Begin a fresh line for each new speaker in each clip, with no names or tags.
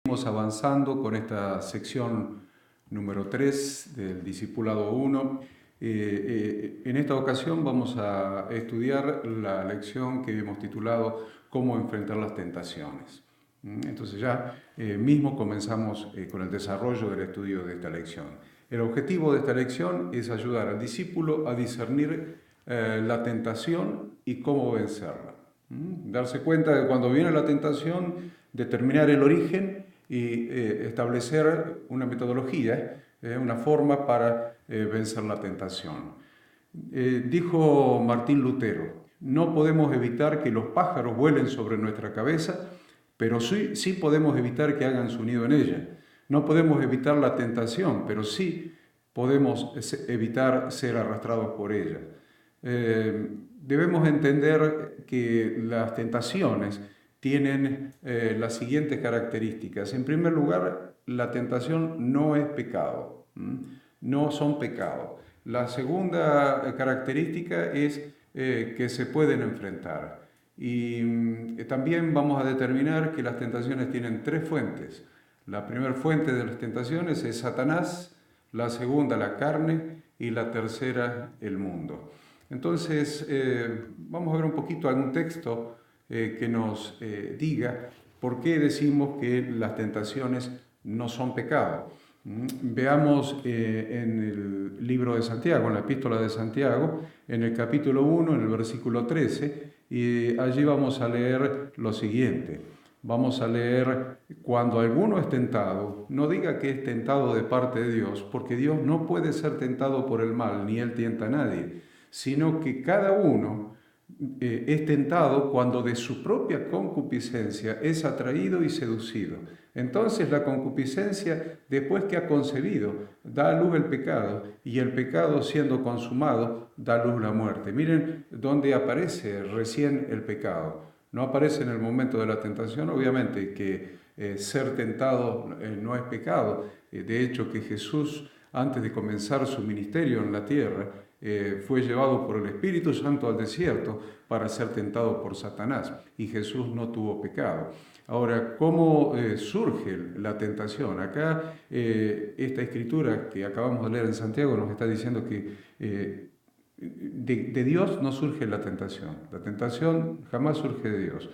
Seguimos avanzando con esta sección número 3 del Discipulado 1. En esta ocasión vamos a estudiar la lección que hemos titulado Cómo enfrentar las tentaciones. Entonces ya mismo comenzamos con el desarrollo del estudio de esta lección. El objetivo de esta lección es ayudar al discípulo a discernir la tentación y cómo vencerla. Darse cuenta de cuando viene la tentación, determinar el origen y establecer una metodología, una forma para vencer la tentación. Dijo Martín Lutero: no podemos evitar que los pájaros vuelen sobre nuestra cabeza, pero sí podemos evitar que hagan su nido en ella. No podemos evitar la tentación, pero sí podemos evitar ser arrastrados por ella. Debemos entender que las tentaciones tienen las siguientes características. En primer lugar, la tentación no es pecado, no son pecados. La segunda característica es que se pueden enfrentar. Y también vamos a determinar que las tentaciones tienen tres fuentes. La primera fuente de las tentaciones es Satanás, la segunda la carne y la tercera el mundo. Entonces, vamos a ver un poquito algún texto que nos diga por qué decimos que las tentaciones no son pecado. Veamos en el libro de Santiago, en la epístola de Santiago, en el capítulo 1, en el versículo 13, y allí vamos a leer lo siguiente. Vamos a leer: cuando alguno es tentado, no diga que es tentado de parte de Dios, porque Dios no puede ser tentado por el mal, ni Él tienta a nadie, sino que cada uno es tentado cuando de su propia concupiscencia es atraído y seducido. Entonces la concupiscencia, después que ha concebido, da a luz el pecado, y el pecado, siendo consumado, da a luz la muerte. Miren dónde aparece recién el pecado. No aparece en el momento de la tentación, obviamente que ser tentado no es pecado. De hecho, que Jesús, antes de comenzar su ministerio en la tierra, fue llevado por el Espíritu Santo al desierto para ser tentado por Satanás, y Jesús no tuvo pecado. Ahora, ¿cómo surge la tentación? Acá esta escritura que acabamos de leer en Santiago nos está diciendo que de Dios no surge la tentación jamás surge de Dios.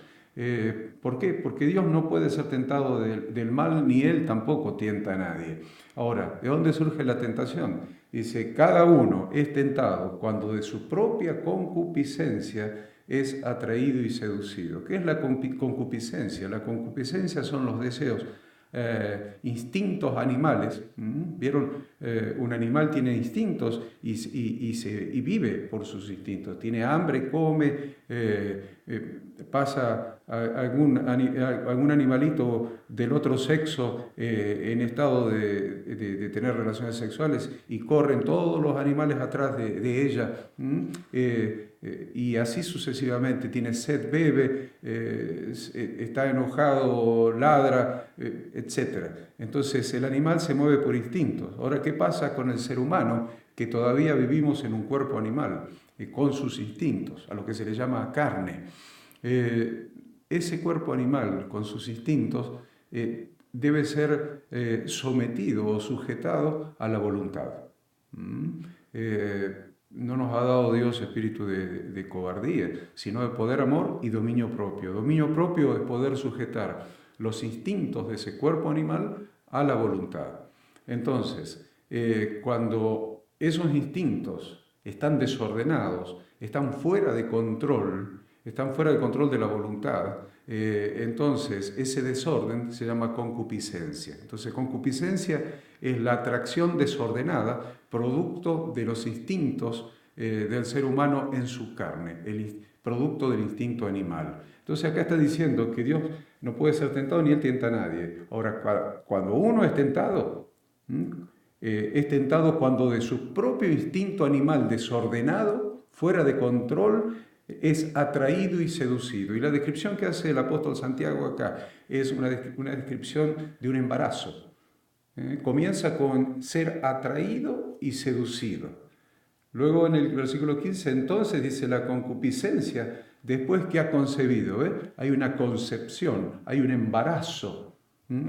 ¿Por qué? Porque Dios no puede ser tentado del mal, ni Él tampoco tienta a nadie. Ahora, ¿de dónde surge la tentación? Dice: cada uno es tentado cuando de su propia concupiscencia es atraído y seducido. ¿Qué es la concupiscencia? La concupiscencia son los deseos, instintos animales. ¿Vieron? Un animal tiene instintos y vive por sus instintos. Tiene hambre, come, pasa algún animalito del otro sexo en estado de tener relaciones sexuales, y corren todos los animales atrás de ella. Y así sucesivamente. Tiene sed, bebe, está enojado, ladra, etc. Entonces el animal se mueve por instintos. Ahora, ¿qué pasa con el ser humano? Que todavía vivimos en un cuerpo animal, con sus instintos, a lo que se le llama carne. Ese cuerpo animal con sus instintos debe ser sometido o sujetado a la voluntad. No nos ha dado Dios espíritu de cobardía, sino de poder, amor y dominio propio. Dominio propio es poder sujetar los instintos de ese cuerpo animal a la voluntad. Entonces, cuando esos instintos están desordenados, están fuera de control de la voluntad, entonces ese desorden se llama concupiscencia. Entonces, concupiscencia es la atracción desordenada producto de los instintos del ser humano en su carne, el producto del instinto animal. Entonces acá está diciendo que Dios no puede ser tentado ni Él tienta a nadie. Ahora, cuando uno es tentado cuando de su propio instinto animal desordenado, fuera de control, es atraído y seducido. Y la descripción que hace el apóstol Santiago acá es una descripción de un embarazo. Comienza con ser atraído y seducido. Luego en el versículo 15, entonces dice: la concupiscencia, después que ha concebido. Hay una concepción, hay un embarazo.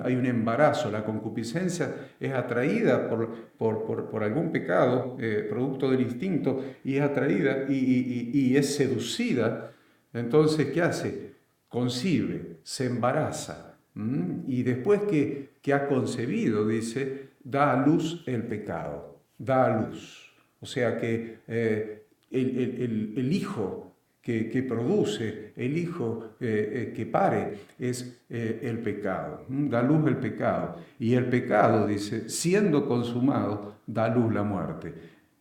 Hay un embarazo, la concupiscencia es atraída por algún pecado, producto del instinto, y es atraída y es seducida. Entonces, ¿qué hace? Concibe, se embaraza, y después que ha concebido, dice, da a luz el pecado, da a luz. O sea que el hijo que produce, el hijo que pare, es el pecado, da luz el pecado. Y el pecado, dice, siendo consumado, da luz la muerte.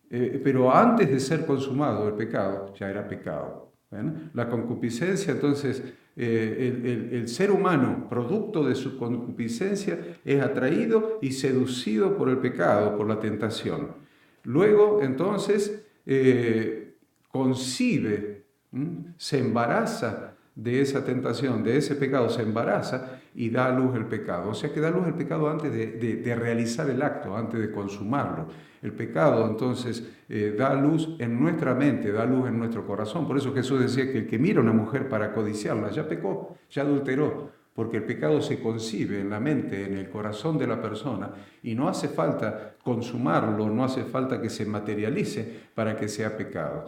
Pero antes de ser consumado el pecado, ya era pecado. ¿Ven? La concupiscencia, entonces, el ser humano, producto de su concupiscencia, es atraído y seducido por el pecado, por la tentación. Luego, entonces, concibe, se embaraza de esa tentación, de ese pecado, se embaraza y da a luz el pecado. O sea que da a luz el pecado antes de realizar el acto, antes de consumarlo. El pecado entonces da luz en nuestra mente, da luz en nuestro corazón. Por eso Jesús decía que el que mira a una mujer para codiciarla ya pecó, ya adulteró, porque el pecado se concibe en la mente, en el corazón de la persona, y no hace falta consumarlo, no hace falta que se materialice para que sea pecado.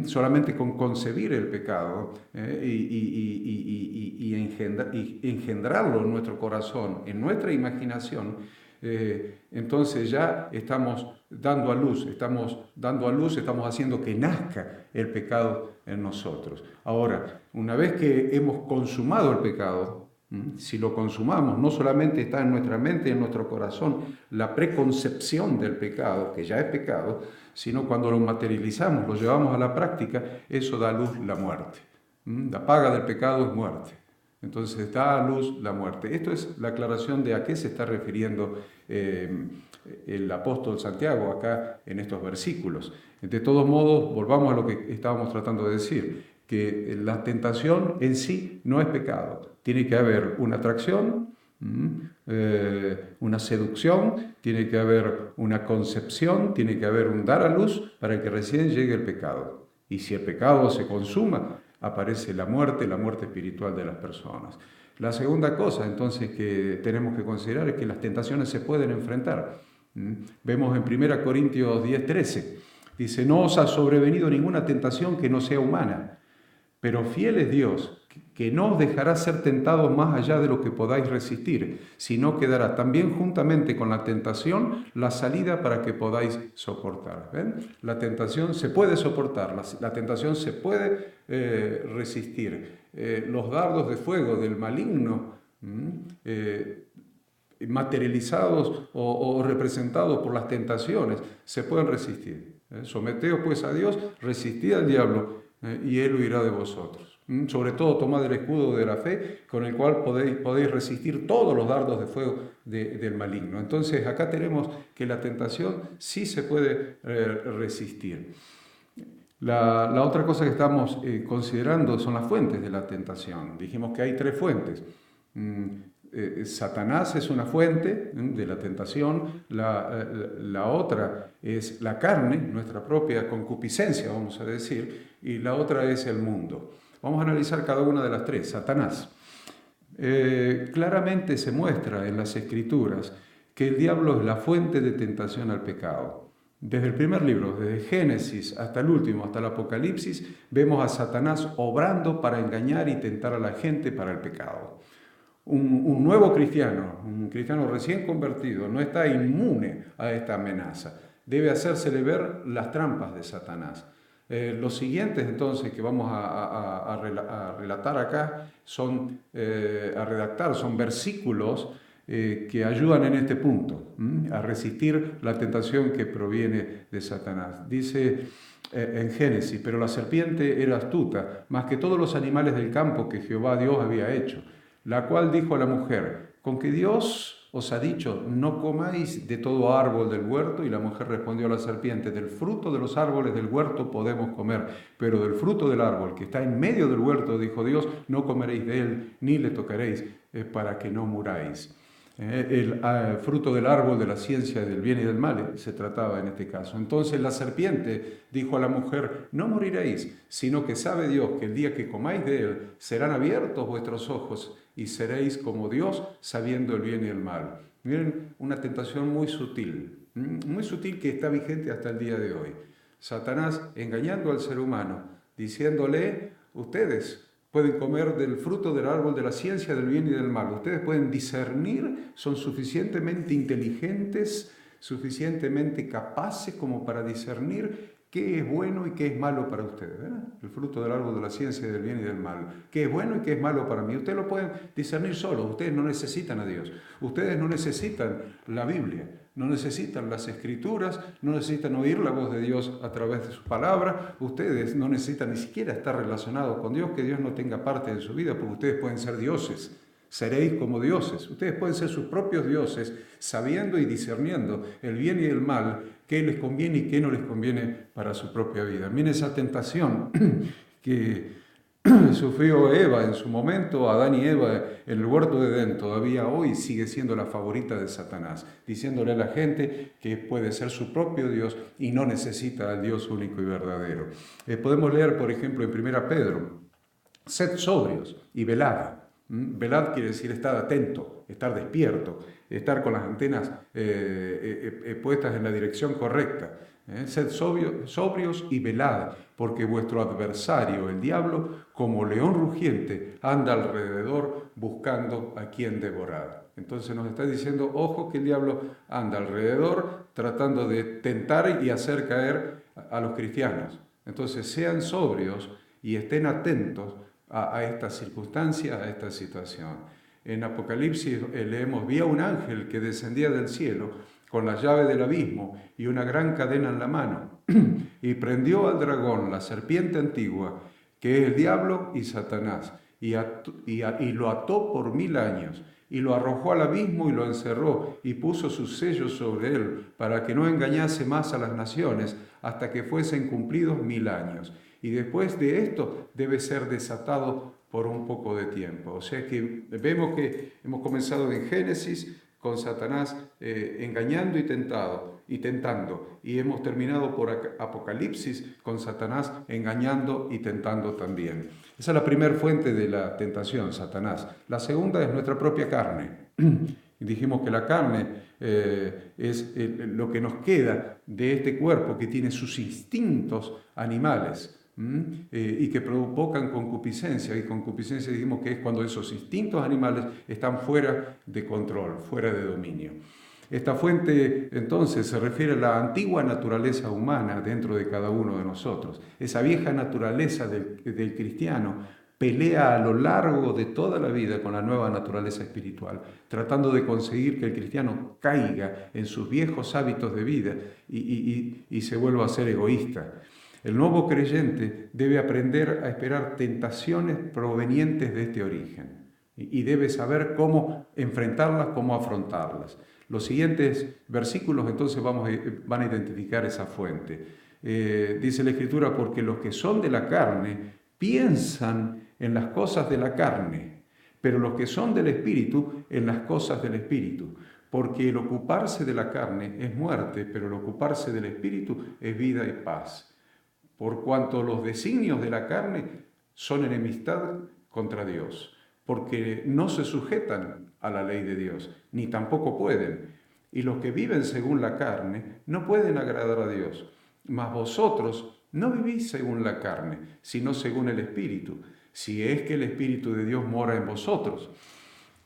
Solamente con concebir el pecado y engendrarlo en nuestro corazón, en nuestra imaginación, entonces ya estamos dando a luz, estamos haciendo que nazca el pecado en nosotros. Ahora, una vez que hemos consumado el pecado, si lo consumamos, no solamente está en nuestra mente y en nuestro corazón la preconcepción del pecado, que ya es pecado, sino cuando lo materializamos, lo llevamos a la práctica, eso da a luz la muerte. La paga del pecado es muerte. Entonces da a luz la muerte. Esto es la aclaración de a qué se está refiriendo el apóstol Santiago acá en estos versículos. De todos modos, volvamos a lo que estábamos tratando de decir, que la tentación en sí no es pecado. Tiene que haber una atracción, una seducción, tiene que haber una concepción, tiene que haber un dar a luz para que recién llegue el pecado. Y si el pecado se consuma, aparece la muerte espiritual de las personas. La segunda cosa, entonces, que tenemos que considerar es que las tentaciones se pueden enfrentar. Vemos en 1 Corintios 10:13, dice, no os ha sobrevenido ninguna tentación que no sea humana, pero fiel es Dios, que no os dejará ser tentados más allá de lo que podáis resistir, sino que dará también juntamente con la tentación la salida para que podáis soportar. ¿Ven? La tentación se puede soportar, la tentación se puede resistir. Los dardos de fuego del maligno, materializados o representados por las tentaciones, se pueden resistir. Someteos pues a Dios, resistid al diablo, y él huirá de vosotros. Sobre todo tomad el escudo de la fe, con el cual podéis resistir todos los dardos de fuego del maligno. Entonces acá tenemos que la tentación sí se puede resistir. La otra cosa que estamos considerando son las fuentes de la tentación. Dijimos que hay tres fuentes. Satanás es una fuente de la tentación, la otra es la carne, nuestra propia concupiscencia, vamos a decir, y la otra es el mundo. Vamos a analizar cada una de las tres. Satanás. Claramente se muestra en las Escrituras que el diablo es la fuente de tentación al pecado. Desde el primer libro, desde Génesis hasta el último, hasta el Apocalipsis, vemos a Satanás obrando para engañar y tentar a la gente para el pecado. Un nuevo cristiano, un cristiano recién convertido, no está inmune a esta amenaza. Debe hacérsele ver las trampas de Satanás. Los siguientes, entonces, que vamos a relatar acá, a redactar, son versículos que ayudan en este punto, a resistir la tentación que proviene de Satanás. Dice en Génesis, pero la serpiente era astuta, más que todos los animales del campo que Jehová Dios había hecho, la cual dijo a la mujer, ¿con que Dios os ha dicho, no comáis de todo árbol del huerto? Y la mujer respondió a la serpiente, del fruto de los árboles del huerto podemos comer, pero del fruto del árbol que está en medio del huerto, dijo Dios, no comeréis de él, ni le tocaréis, para que no muráis. El fruto del árbol de la ciencia del bien y del mal se trataba en este caso. Entonces la serpiente dijo a la mujer, no moriréis, sino que sabe Dios que el día que comáis de él serán abiertos vuestros ojos y seréis como Dios sabiendo el bien y el mal. Miren, una tentación muy sutil que está vigente hasta el día de hoy. Satanás engañando al ser humano, diciéndole, ustedes pueden comer del fruto del árbol de la ciencia del bien y del mal. Ustedes pueden discernir, son suficientemente inteligentes, suficientemente capaces como para discernir qué es bueno y qué es malo para ustedes. ¿Verdad? El fruto del árbol de la ciencia del bien y del mal. Qué es bueno y qué es malo para mí. Ustedes lo pueden discernir solos. Ustedes no necesitan a Dios. Ustedes no necesitan la Biblia. No necesitan las escrituras, no necesitan oír la voz de Dios a través de su palabra, ustedes no necesitan ni siquiera estar relacionados con Dios, que Dios no tenga parte en su vida, porque ustedes pueden ser dioses, seréis como dioses, ustedes pueden ser sus propios dioses, sabiendo y discerniendo el bien y el mal, qué les conviene y qué no les conviene para su propia vida. Miren esa tentación que sufrió Eva en su momento, Adán y Eva en el huerto de Edén, todavía hoy sigue siendo la favorita de Satanás, diciéndole a la gente que puede ser su propio Dios y no necesita al Dios único y verdadero. Podemos leer, por ejemplo, en 1 Pedro, sed sobrios y velad. Velad quiere decir estar atento, estar despierto, estar con las antenas puestas en la dirección correcta. Sed sobrios y velad, porque vuestro adversario, el diablo, como león rugiente, anda alrededor buscando a quien devorar. Entonces nos está diciendo, ojo que el diablo anda alrededor tratando de tentar y hacer caer a los cristianos. Entonces sean sobrios y estén atentos a esta circunstancia, a esta situación. En Apocalipsis leemos, vi a un ángel que descendía del cielo con la llave del abismo y una gran cadena en la mano, y prendió al dragón, la serpiente antigua, que es el diablo y Satanás, y lo ató por 1000 años, y lo arrojó al abismo y lo encerró, y puso sus sellos sobre él, para que no engañase más a las naciones, hasta que fuesen cumplidos 1000 años. Y después de esto debe ser desatado por un poco de tiempo. O sea que vemos que hemos comenzado en Génesis con Satanás engañando y tentando, y hemos terminado por Apocalipsis con Satanás engañando y tentando también. Esa es la primera fuente de la tentación, Satanás. La segunda es nuestra propia carne. Dijimos que la carne es lo que nos queda de este cuerpo que tiene sus instintos animales. Y que provocan concupiscencia, y concupiscencia dijimos que es cuando esos instintos animales están fuera de control, fuera de dominio. Esta fuente entonces se refiere a la antigua naturaleza humana dentro de cada uno de nosotros. Esa vieja naturaleza del cristiano pelea a lo largo de toda la vida con la nueva naturaleza espiritual, tratando de conseguir que el cristiano caiga en sus viejos hábitos de vida y se vuelva a ser egoísta. El nuevo creyente debe aprender a esperar tentaciones provenientes de este origen y debe saber cómo enfrentarlas, cómo afrontarlas. Los siguientes versículos entonces van a identificar esa fuente. Dice la Escritura, porque los que son de la carne piensan en las cosas de la carne, pero los que son del Espíritu en las cosas del Espíritu. Porque el ocuparse de la carne es muerte, pero el ocuparse del Espíritu es vida y paz. Por cuanto los designios de la carne son enemistad contra Dios, porque no se sujetan a la ley de Dios, ni tampoco pueden. Y los que viven según la carne no pueden agradar a Dios. Mas vosotros no vivís según la carne, sino según el Espíritu, si es que el Espíritu de Dios mora en vosotros.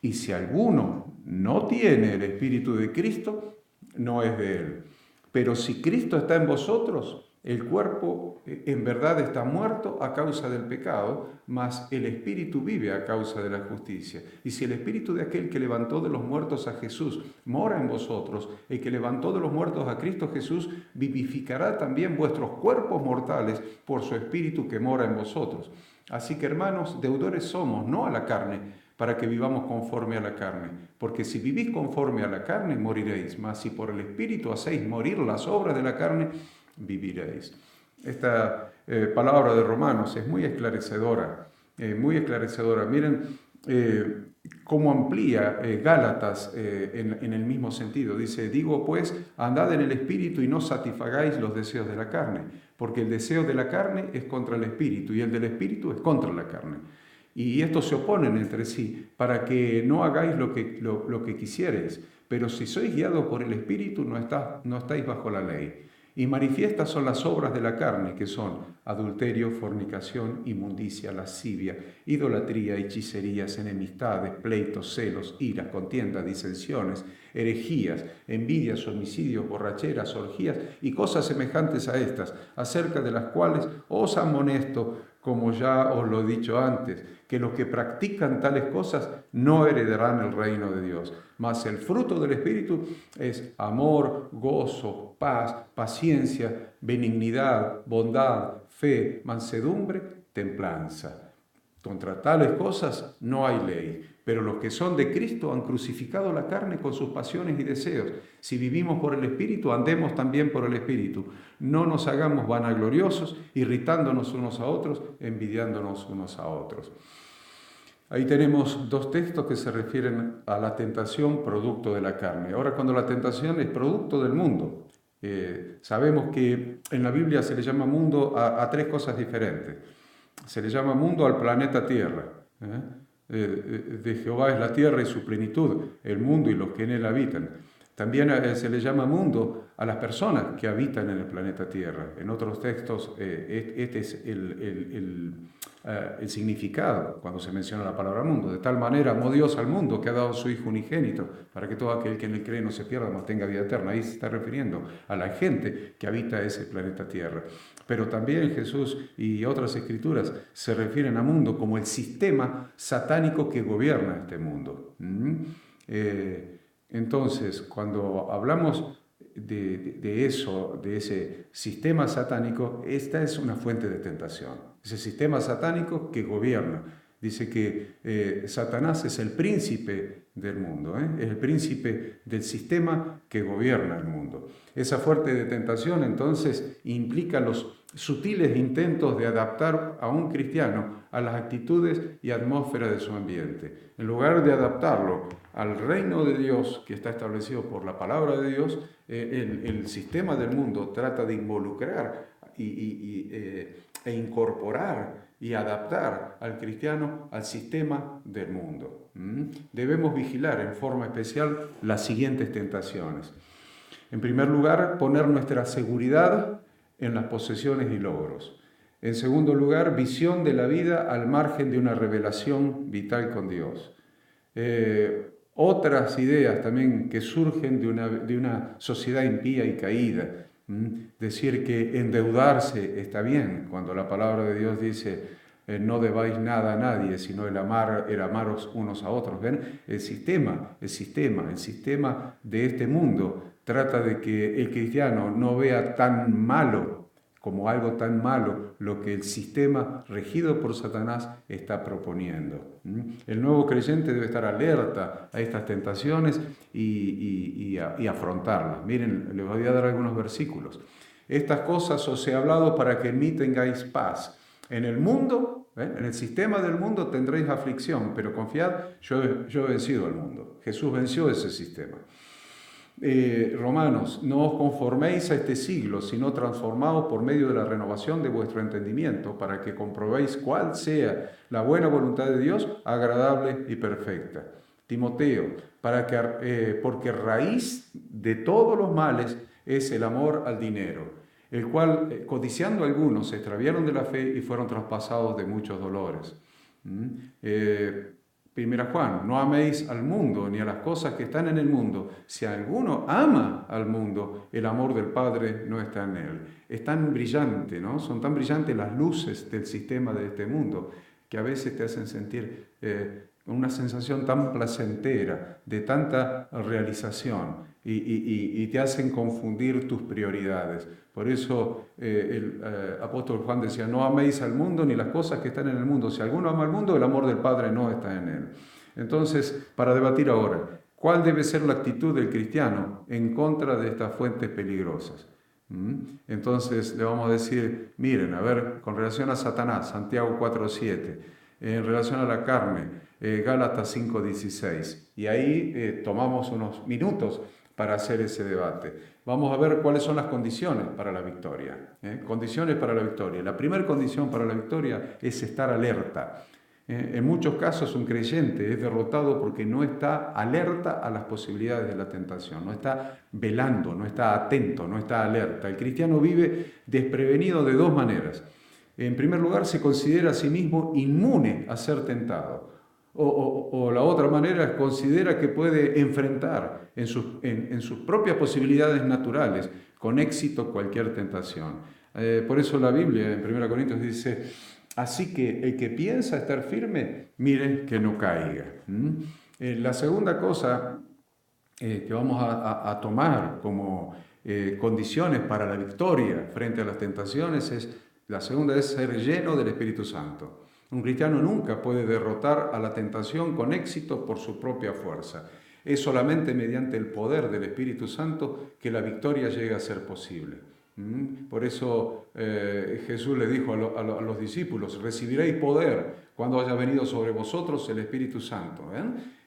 Y si alguno no tiene el Espíritu de Cristo, no es de él. Pero si Cristo está en vosotros, el cuerpo en verdad está muerto a causa del pecado, mas el Espíritu vive a causa de la justicia. Y si el Espíritu de aquel que levantó de los muertos a Jesús mora en vosotros, el que levantó de los muertos a Cristo Jesús vivificará también vuestros cuerpos mortales por su Espíritu que mora en vosotros. Así que, hermanos, deudores somos, no a la carne, para que vivamos conforme a la carne. Porque si vivís conforme a la carne, moriréis. Mas si por el Espíritu hacéis morir las obras de la carne, viviréis. Esta palabra de Romanos es muy esclarecedora, muy esclarecedora. Miren, cómo amplía Gálatas en el mismo sentido. Dice, digo pues, andad en el Espíritu y no satisfagáis los deseos de la carne, porque el deseo de la carne es contra el Espíritu y el del Espíritu es contra la carne. Y estos se oponen entre sí para que no hagáis lo que quisierais. Pero si sois guiados por el Espíritu, no estáis bajo la ley. Y manifiestas son las obras de la carne, que son adulterio, fornicación, inmundicia, lascivia, idolatría, hechicerías, enemistades, pleitos, celos, iras, contiendas, disensiones, herejías, envidias, homicidios, borracheras, orgías y cosas semejantes a estas, acerca de las cuales os amonesto, como ya os lo he dicho antes, que los que practican tales cosas no heredarán el reino de Dios. Mas el fruto del Espíritu es amor, gozo, paz, paciencia, benignidad, bondad, fe, mansedumbre, templanza. Contra tales cosas no hay ley. Pero los que son de Cristo han crucificado la carne con sus pasiones y deseos. Si vivimos por el Espíritu, andemos también por el Espíritu. No nos hagamos vanagloriosos, irritándonos unos a otros, envidiándonos unos a otros. Ahí tenemos dos textos que se refieren a la tentación producto de la carne. Ahora, cuando la tentación es producto del mundo, sabemos que en la Biblia se le llama mundo a tres cosas diferentes. Se le llama mundo al planeta Tierra. De Jehová es la tierra y su plenitud, el mundo y los que en él habitan. También se le llama mundo a las personas que habitan en el planeta Tierra. En otros textos este es el significado cuando se menciona la palabra mundo. De tal manera amó Dios al mundo que ha dado su Hijo unigénito para que todo aquel que en él cree no se pierda, mas tenga vida eterna. Ahí se está refiriendo a la gente que habita ese planeta Tierra. Pero también Jesús y otras escrituras se refieren a mundo como el sistema satánico que gobierna este mundo. Entonces, cuando hablamos de eso, de ese sistema satánico, esta es una fuente de tentación. Ese sistema satánico que gobierna. Dice que Satanás es el príncipe del mundo, es el príncipe del sistema que gobierna el mundo. Esa fuente de tentación entonces implica los sutiles intentos de adaptar a un cristiano a las actitudes y atmósfera de su ambiente. En lugar de adaptarlo al reino de Dios que está establecido por la palabra de Dios, el sistema del mundo trata de involucrar e incorporar y adaptar al cristiano al sistema del mundo. Debemos vigilar en forma especial las siguientes tentaciones. En primer lugar, poner nuestra seguridad en las posesiones y logros. En segundo lugar, visión de la vida al margen de una revelación vital con Dios. Otras ideas también que surgen de una sociedad impía y caída. Decir que endeudarse está bien, cuando la palabra de Dios dice no debáis nada a nadie, sino el amaros unos a otros. ¿Ven? El sistema de este mundo trata de que el cristiano no vea tan malo, como algo tan malo, lo que el sistema regido por Satanás está proponiendo. El nuevo creyente debe estar alerta a estas tentaciones y afrontarlas. Miren, les voy a dar algunos versículos. Estas cosas os he hablado para que en mí tengáis paz. En el mundo, en el sistema del mundo tendréis aflicción, pero confiad, yo he vencido al mundo. Jesús venció ese sistema. Romanos, no os conforméis a este siglo, sino transformaos por medio de la renovación de vuestro entendimiento, para que comprobéis cuál sea la buena voluntad de Dios, agradable y perfecta. Timoteo, porque raíz de todos los males es el amor al dinero, el cual, codiciando algunos, se extraviaron de la fe y fueron traspasados de muchos dolores. Primera Juan, no améis al mundo ni a las cosas que están en el mundo. Si alguno ama al mundo, el amor del Padre no está en él. Es tan brillante, ¿no? Son tan brillantes las luces del sistema de este mundo que a veces te hacen sentir una sensación tan placentera, de tanta realización y te hacen confundir tus prioridades. Por eso el apóstol Juan decía, no améis al mundo ni las cosas que están en el mundo. Si alguno ama al mundo, el amor del Padre no está en él. Entonces, para debatir ahora, ¿cuál debe ser la actitud del cristiano en contra de estas fuentes peligrosas? Entonces le vamos a decir, miren, a ver, con relación a Satanás, Santiago 4:7, en relación a la carne, Gálatas 5:16. Y ahí tomamos unos minutos para hacer ese debate. Vamos a ver cuáles son las condiciones para la victoria. Condiciones para la victoria. La primera condición para la victoria es estar alerta. En muchos casos un creyente es derrotado porque no está alerta a las posibilidades de la tentación, no está velando, no está atento, no está alerta. El cristiano vive desprevenido de dos maneras. En primer lugar, se considera a sí mismo inmune a ser tentado. O la otra manera es considera que puede enfrentar en sus propias posibilidades naturales con éxito cualquier tentación. Por eso la Biblia en 1 Corintios dice: así que el que piensa estar firme, mire que no caiga. La segunda cosa que vamos a tomar como condiciones para la victoria frente a las tentaciones la segunda es ser lleno del Espíritu Santo. Un cristiano nunca puede derrotar a la tentación con éxito por su propia fuerza. Es solamente mediante el poder del Espíritu Santo que la victoria llega a ser posible. Por eso Jesús le dijo a los discípulos: recibiréis poder cuando haya venido sobre vosotros el Espíritu Santo,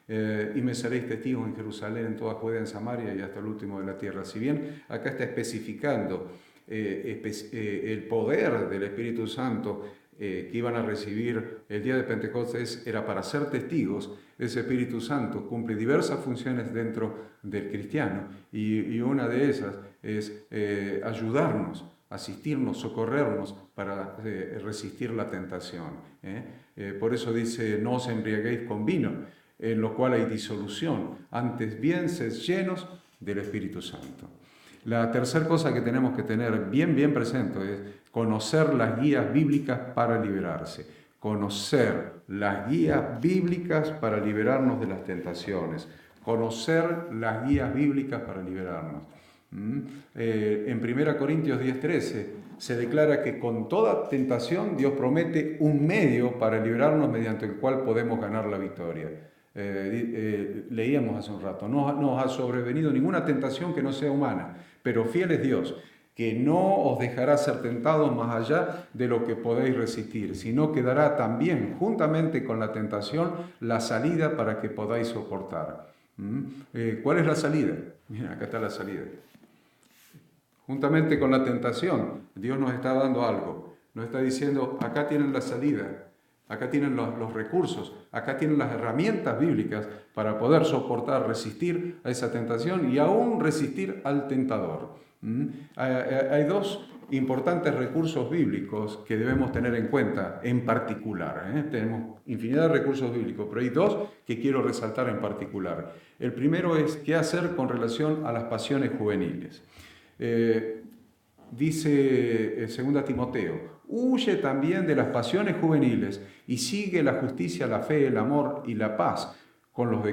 y me seréis testigos en Jerusalén, en toda Judea, en Samaria y hasta el último de la tierra. Si bien acá está especificando el poder del Espíritu Santo que iban a recibir el día de Pentecostés era para ser testigos, ese Espíritu Santo cumple diversas funciones dentro del cristiano y una de esas es ayudarnos, asistirnos, socorrernos para resistir la tentación. Por eso dice: no os embriaguéis con vino, en lo cual hay disolución, antes bien sed llenos del Espíritu Santo. La tercera cosa que tenemos que tener bien presente es conocer las guías bíblicas para liberarse. Conocer las guías bíblicas para liberarnos de las tentaciones. Conocer las guías bíblicas para liberarnos. En 1 Corintios 10:13 se declara que con toda tentación Dios promete un medio para liberarnos mediante el cual podemos ganar la victoria. Leíamos hace un rato: no nos ha sobrevenido ninguna tentación que no sea humana, pero fiel es Dios, que no os dejará ser tentados más allá de lo que podéis resistir, sino que dará también, juntamente con la tentación, la salida para que podáis soportar. ¿Cuál es la salida? Mira, acá está la salida. Juntamente con la tentación, Dios nos está dando algo. Nos está diciendo: acá tienen la salida. Acá tienen los recursos, acá tienen las herramientas bíblicas para poder soportar, resistir a esa tentación y aún resistir al tentador. Hay dos importantes recursos bíblicos que debemos tener en cuenta en particular. Tenemos infinidad de recursos bíblicos, pero hay dos que quiero resaltar en particular. El primero es qué hacer con relación a las pasiones juveniles. Dice 2 Timoteo: huye también de las pasiones juveniles y sigue la justicia, la fe, el amor y la paz con los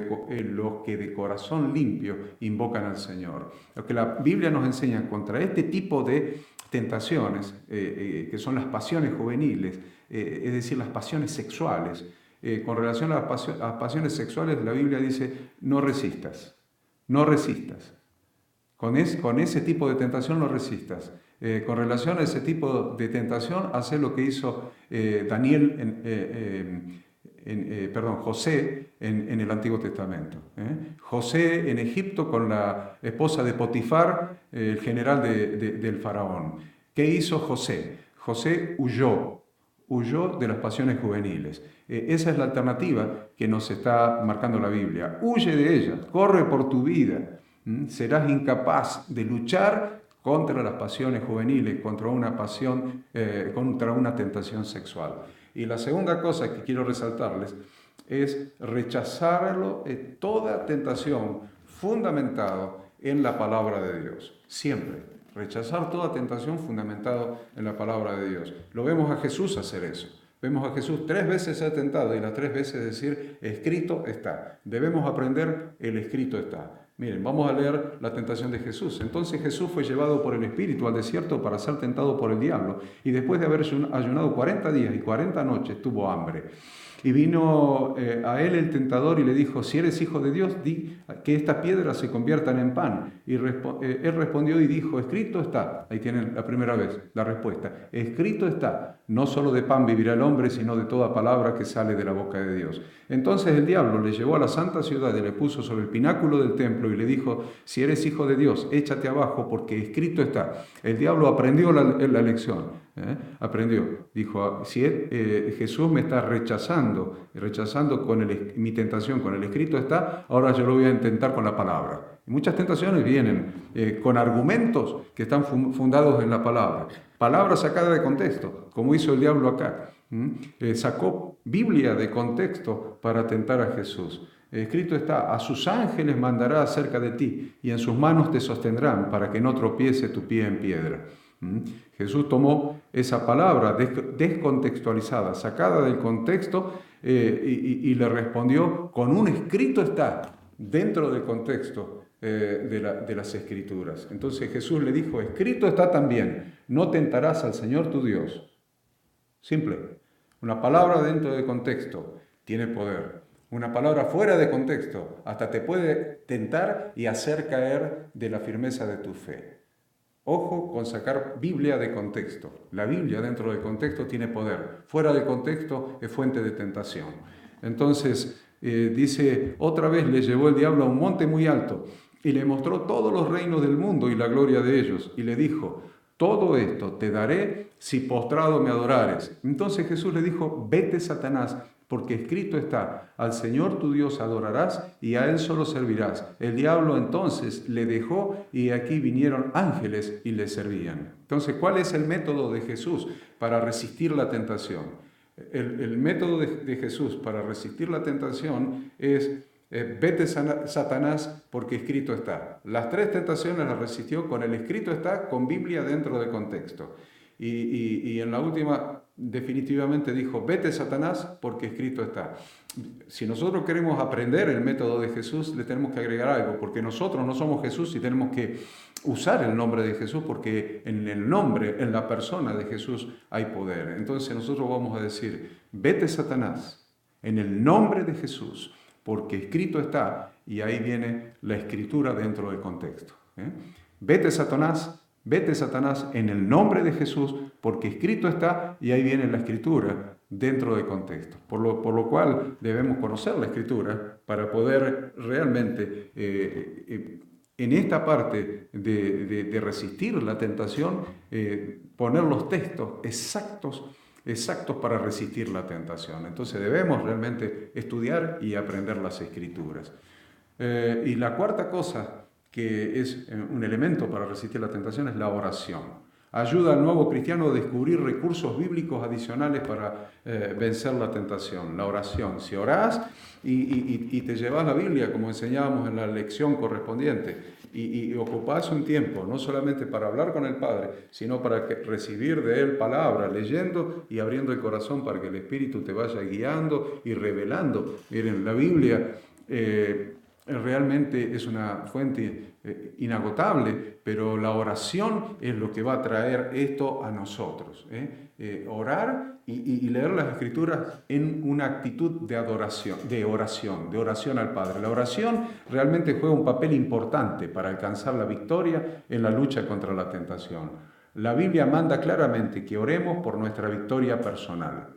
que de corazón limpio invocan al Señor. Lo que la Biblia nos enseña contra este tipo de tentaciones, que son las pasiones juveniles, es decir, las pasiones sexuales. Con relación a las pasiones sexuales, la Biblia dice: no resistas, no resistas. Con ese tipo de tentación no resistas. Con relación a ese tipo de tentación, hace lo que hizo José en el Antiguo Testamento. José en Egipto con la esposa de Potifar, el general del faraón. ¿Qué hizo José? José huyó de las pasiones juveniles. Esa es la alternativa que nos está marcando la Biblia. Huye de ellas, corre por tu vida. Serás incapaz de luchar contra las pasiones juveniles, contra una tentación sexual. Y la segunda cosa que quiero resaltarles es rechazarlo toda tentación fundamentado en la palabra de Dios. Siempre. Rechazar toda tentación fundamentado en la palabra de Dios. Lo vemos a Jesús hacer eso. Vemos a Jesús 3 veces ser tentado y las 3 veces decir: escrito está. Debemos aprender el escrito está. Miren, vamos a leer la tentación de Jesús. Entonces Jesús fue llevado por el Espíritu al desierto para ser tentado por el diablo. Y después de haber ayunado 40 días y 40 noches, tuvo hambre. Y vino a él el tentador y le dijo, si eres hijo de Dios, di que estas piedras se conviertan en pan. Y él respondió y dijo, escrito está. Ahí tienen la primera vez la respuesta. Escrito está, no solo de pan vivirá el hombre, sino de toda palabra que sale de la boca de Dios. Entonces el diablo le llevó a la santa ciudad y le puso sobre el pináculo del templo y le dijo, si eres hijo de Dios, échate abajo porque escrito está. El diablo aprendió la lección. Aprendió, dijo, si Jesús me está rechazando con mi tentación, con el escrito está, ahora yo lo voy a intentar con la palabra. Y muchas tentaciones vienen con argumentos que están fundados en la palabra, palabras sacadas de contexto, como hizo el diablo acá. Sacó Biblia de contexto para tentar a Jesús. Escrito está, a sus ángeles mandará acerca de ti y en sus manos te sostendrán para que no tropiece tu pie en piedra. Jesús tomó esa palabra descontextualizada, sacada del contexto, y le respondió con un escrito está dentro del contexto de las Escrituras. Entonces Jesús le dijo, escrito está también, no tentarás al Señor tu Dios. Simple. Una palabra dentro de contexto tiene poder. Una palabra fuera de contexto hasta te puede tentar y hacer caer de la firmeza de tu fe. Ojo con sacar Biblia de contexto. La Biblia dentro del contexto tiene poder. Fuera del contexto es fuente de tentación. Entonces, dice, otra vez le llevó el diablo a un monte muy alto y le mostró todos los reinos del mundo y la gloria de ellos. Y le dijo, todo esto te daré si postrado me adorares. Entonces Jesús le dijo, vete Satanás, porque escrito está, al Señor tu Dios adorarás y a Él solo servirás. El diablo entonces le dejó y aquí vinieron ángeles y le servían. Entonces, ¿cuál es el método de Jesús para resistir la tentación? El método de Jesús para resistir la tentación es, vete Satanás porque escrito está. Las tres tentaciones las resistió con el escrito está, con Biblia dentro del contexto. Y en la última definitivamente dijo, vete Satanás porque escrito está. Si nosotros queremos aprender el método de Jesús, le tenemos que agregar algo, porque nosotros no somos Jesús y tenemos que usar el nombre de Jesús, porque en el nombre, en la persona de Jesús hay poder. Entonces nosotros vamos a decir, vete Satanás, en el nombre de Jesús, porque escrito está, y ahí viene la escritura dentro del contexto. Vete Satanás, en el nombre de Jesús, porque escrito está, y ahí viene la escritura dentro del contexto. Por lo cual debemos conocer la escritura para poder realmente, en esta parte de resistir la tentación, poner los textos exactos para resistir la tentación. Entonces debemos realmente estudiar y aprender las escrituras. Y la cuarta cosa que es un elemento para resistir la tentación es la oración. Ayuda al nuevo cristiano a descubrir recursos bíblicos adicionales para vencer la tentación, la oración. Si orás y te llevas la Biblia, como enseñábamos en la lección correspondiente, y ocupás un tiempo, no solamente para hablar con el Padre, sino para recibir de Él palabra, leyendo y abriendo el corazón para que el Espíritu te vaya guiando y revelando. Miren, la Biblia realmente es una fuente inagotable, pero la oración es lo que va a traer esto a nosotros. Orar y leer las Escrituras en una actitud de adoración, de oración al Padre. La oración realmente juega un papel importante para alcanzar la victoria en la lucha contra la tentación. La Biblia manda claramente que oremos por nuestra victoria personal.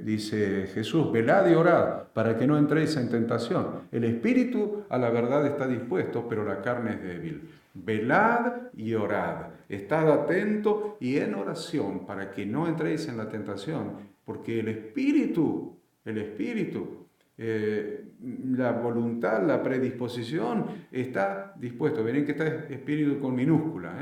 Dice Jesús, velad y orad para que no entréis en tentación. El espíritu a la verdad está dispuesto, pero la carne es débil. Velad y orad. Estad atento y en oración para que no entréis en la tentación, porque el espíritu, la voluntad, la predisposición está dispuesto. Miren que está espíritu con minúscula.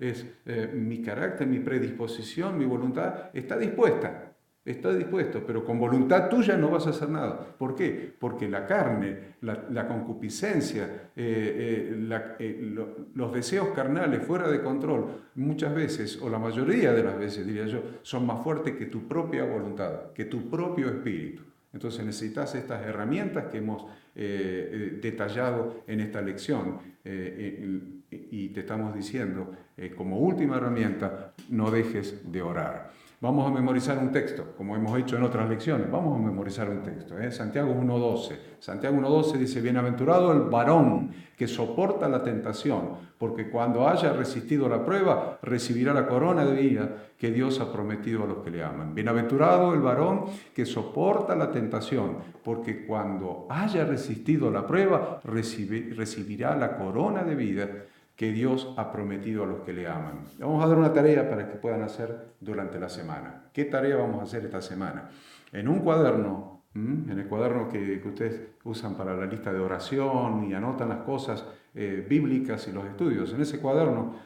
Es mi carácter, mi predisposición, mi voluntad está dispuesta. Está dispuesto, pero con voluntad tuya no vas a hacer nada. ¿Por qué? Porque la carne, la concupiscencia, los deseos carnales fuera de control, muchas veces, o la mayoría de las veces, diría yo, son más fuertes que tu propia voluntad, que tu propio espíritu. Entonces necesitas estas herramientas que hemos detallado en esta lección y te estamos diciendo, como última herramienta, no dejes de orar. Vamos a memorizar un texto, como hemos hecho en otras lecciones. Vamos a memorizar un texto. Santiago 1.12. Santiago 1.12 dice, bienaventurado el varón que soporta la tentación, porque cuando haya resistido la prueba, recibirá la corona de vida que Dios ha prometido a los que le aman. Bienaventurado el varón que soporta la tentación, porque cuando haya resistido la prueba, recibirá la corona de vida que Dios ha prometido a los que le aman. Le vamos a dar una tarea para que puedan hacer durante la semana. ¿Qué tarea vamos a hacer esta semana? En un cuaderno, en el cuaderno que ustedes usan para la lista de oración y anotan las cosas bíblicas y los estudios, en ese cuaderno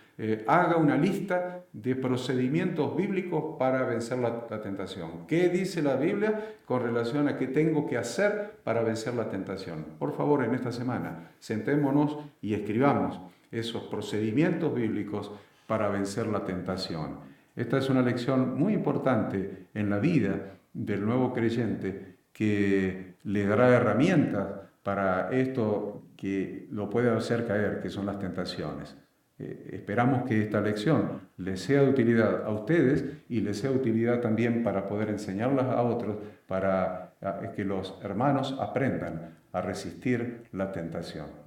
haga una lista de procedimientos bíblicos para vencer la tentación. ¿Qué dice la Biblia con relación a qué tengo que hacer para vencer la tentación? Por favor, en esta semana, sentémonos y escribamos esos procedimientos bíblicos para vencer la tentación. Esta es una lección muy importante en la vida del nuevo creyente que le dará herramientas para esto que lo puede hacer caer, que son las tentaciones. Esperamos que esta lección les sea de utilidad a ustedes y les sea de utilidad también para poder enseñarlas a otros, para que los hermanos aprendan a resistir la tentación.